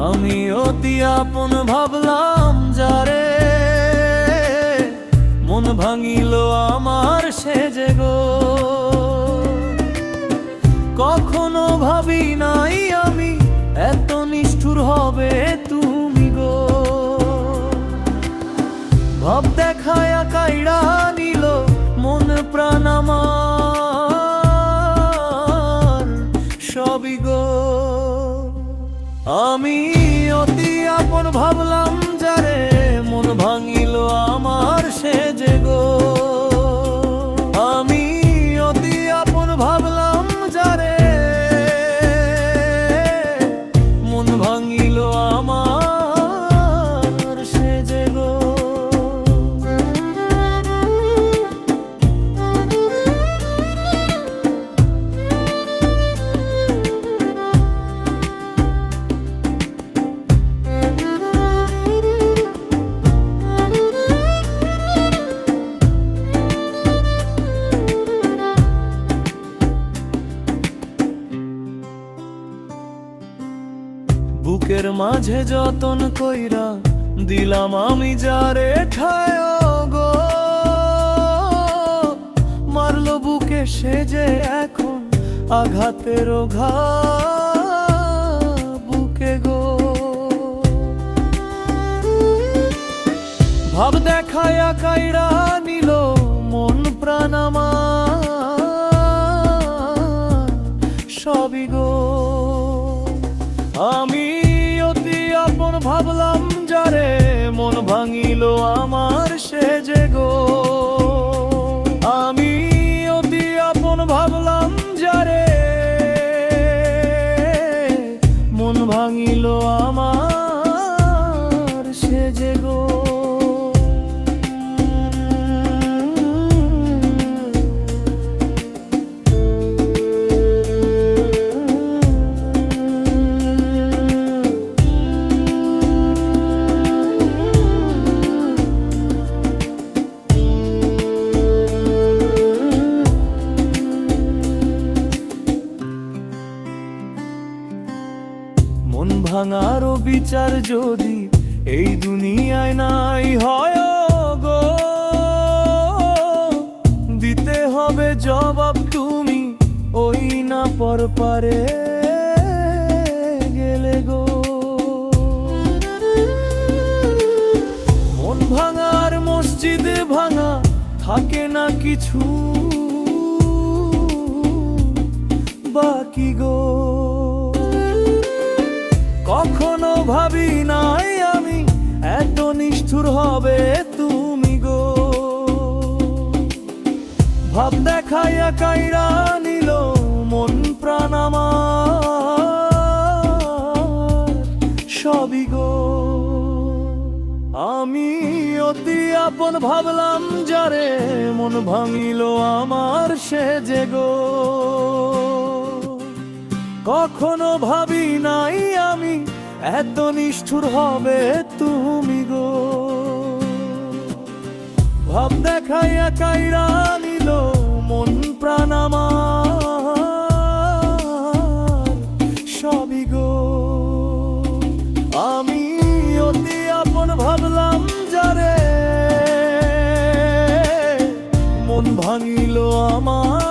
আমি অতি আপন ভাবলাম যারে, মন ভাঙিল আমার সে যে গো। কখনো ভাবি নাই আমি এত নিষ্ঠুর হবে তুমি গো। ভাব দেখায় কাইড়া নিল মন প্রাণ আমার সবই গো। আমি অতি আপন ভাবলাম যারে, মন ভাঙিল আমার সে যে গো। আমি অতি আপন ভাবলাম যারে, মন ভাঙিল আমার সে যে গো। বুকের মাঝে যতন কইরা দিলাম আমি যারে ঠায় গো। মারলো বুকে সে যে এখন আঘাতের বুকে গো। ভাব দেখায় কাইরা নিল মন প্রাণ আমার সবই গো। আমি অতি আপন ভাবলাম যারে, মন ভাঙিল আমার সে যে গো। আমি অতি আপন ভাবলাম যারে, মন ভাঙিল আমার সে যে গো। মন ভাঙারও বিচার যদি এই দুনিয়ায় নাই হয় গো, দিতে হবে জবাব তুমি ওই না পর পারে গেলে গো। মন ভাঙার মসজিদ ভাঙা থাকে না কিছু বাকি গো। কখনো ভাবি নাই আমি এত নিষ্ঠুর হবে তুমি গো। ভাব দেখাইয়া কাইরা নিল মন প্রাণ আমার সবই গো। আমি অতি আপন ভাবলাম যারে, মন ভাঙিল আমার সে যে গো। কখনো ভাবি নাই আমি এত নিষ্ঠুর হবে তুমি গো। ভাব দেখাইয়া কাইরা নিল মন প্রাণ আমার সবই গো। আমি অতি আপন ভাবলাম যারে, মন ভাঙিল আমার